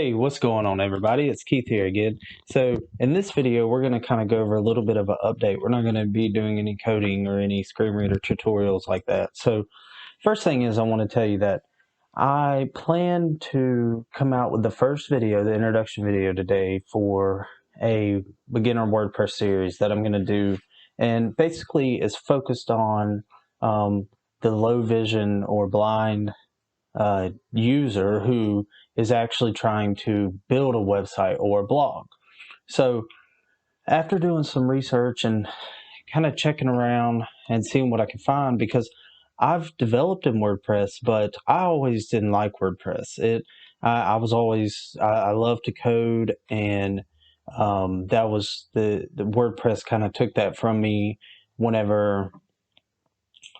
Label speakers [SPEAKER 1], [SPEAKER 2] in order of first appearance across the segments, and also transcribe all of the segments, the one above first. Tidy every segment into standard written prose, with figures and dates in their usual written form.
[SPEAKER 1] Hey, what's going on, everybody? It's Keith here again. So in this video, we're going to kind of go over a little bit of an update. We're not going to be doing any coding or any screen reader tutorials like that. So first thing is I want to tell you that I plan to come out with the first video, the introduction video today for a beginner WordPress series that I'm going to do. And basically it's focused on the low vision or blind user who is actually trying to build a website or a blog. So after doing some research and kind of checking around and seeing what I can find, because I've developed in WordPress, but I always didn't like WordPress. I was always, I love to code, and that was the WordPress kind of took that from me whenever,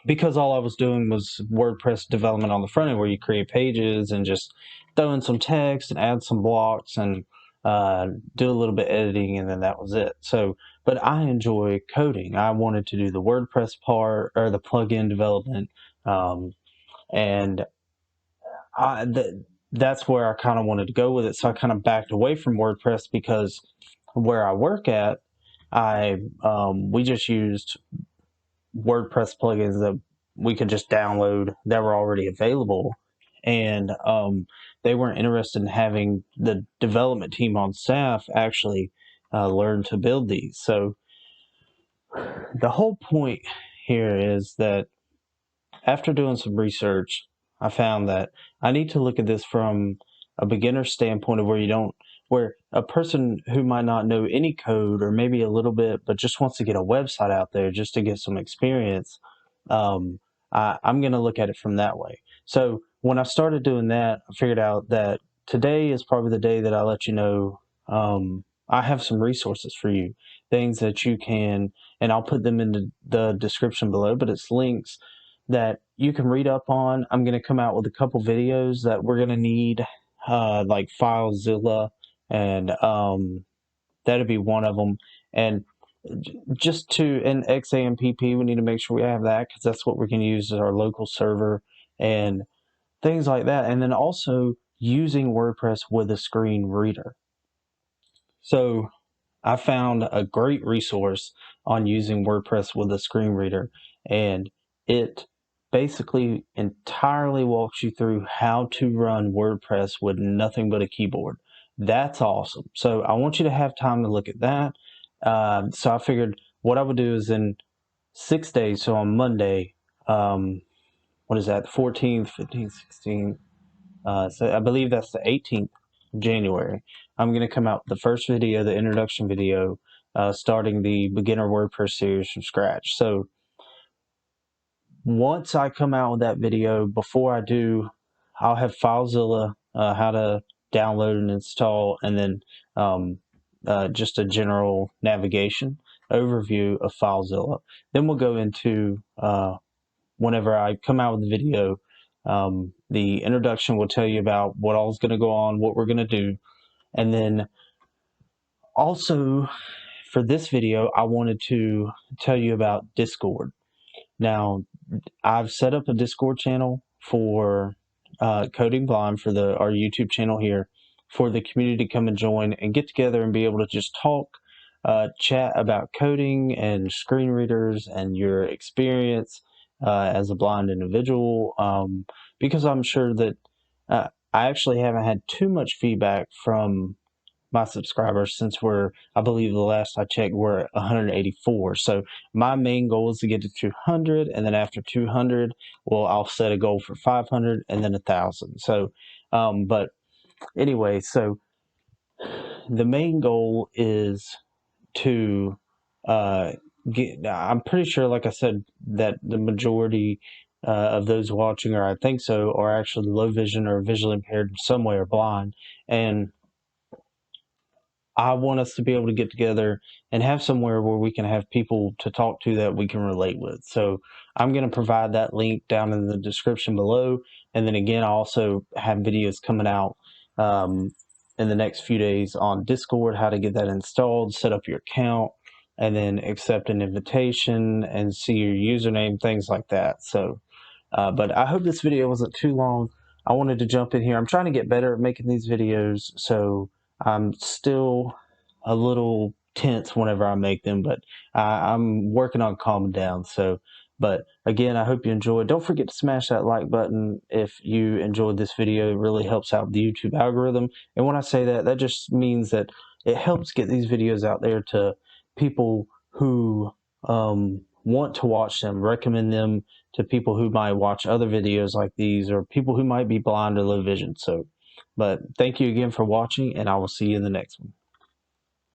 [SPEAKER 1] because all I was doing was WordPress development on the front end, where you create pages and just throw in some text and add some blocks and do a little bit editing, and then that was it. So, but I enjoy coding. I wanted to do the WordPress part or the plugin development, and that's where I kind of wanted to go with it. So I kind of backed away from WordPress because where I work at, we just used WordPress plugins that we could just download that were already available, and they weren't interested in having the development team on staff actually learn to build these. So the whole point here is that after doing some research, I found that I need to look at this from a beginner standpoint of where a person who might not know any code or maybe a little bit, but just wants to get a website out there just to get some experience. I'm going to look at it from that way. So when I started doing that, I figured out that today is probably the day that I let you know, I have some resources for you, things that you can, and I'll put them in the description below, but it's links that you can read up on. I'm going to come out with a couple videos that we're going to need, like FileZilla, and that'll be one of them. And just to, and XAMPP, we need to make sure we have that, because that's what we're going to use as our local server and things like that. And then also using WordPress with a screen reader. So I found a great resource on using WordPress with a screen reader, and it basically entirely walks you through how to run WordPress with nothing but a keyboard. That's awesome. So I want you to have time to look at that. So I figured what I would do is in 6 days, so on Monday, what is that, the 14th, 15th, 16th, so I believe that's the 18th of January, I'm going to come out with the first video, the introduction video, starting the beginner WordPress series from scratch. So once I come out with that video, before I do, I'll have FileZilla, how to download and install, and then just a general navigation overview of FileZilla. Then we'll go into, whenever I come out with the video, the introduction will tell you about what all is going to go on, what we're going to do. And then also for this video, I wanted to tell you about Discord. Now, I've set up a Discord channel for Coding Blind, for our YouTube channel here, for the community to come and join and get together and be able to just talk, chat about coding and screen readers and your experience as a blind individual, because I'm sure that I actually haven't had too much feedback from my subscribers since I believe the last I checked, we're at 184. So my main goal is to get to 200, and then after 200, well, I'll set a goal for 500 and then 1,000. So, but anyway, so the main goal is to I'm pretty sure, like I said, that the majority of those watching, or I think so, are actually low vision or visually impaired in some way or blind. And I want us to be able to get together and have somewhere where we can have people to talk to that we can relate with. So I'm going to provide that link down in the description below. And then again, I also have videos coming out in the next few days on Discord, how to get that installed, set up your account, and then accept an invitation and see your username, things like that. So, but I hope this video wasn't too long. I wanted to jump in here. I'm trying to get better at making these videos, so I'm still a little tense whenever I make them, but I'm working on calming down. So, but again, I hope you enjoyed. Don't forget to smash that like button if you enjoyed this video. It really helps out the YouTube algorithm. And when I say that, that just means that it helps get these videos out there to people who want to watch them, recommend them to people who might watch other videos like these, or people who might be blind or low vision. So, but thank you again for watching, and I will see you in the next one.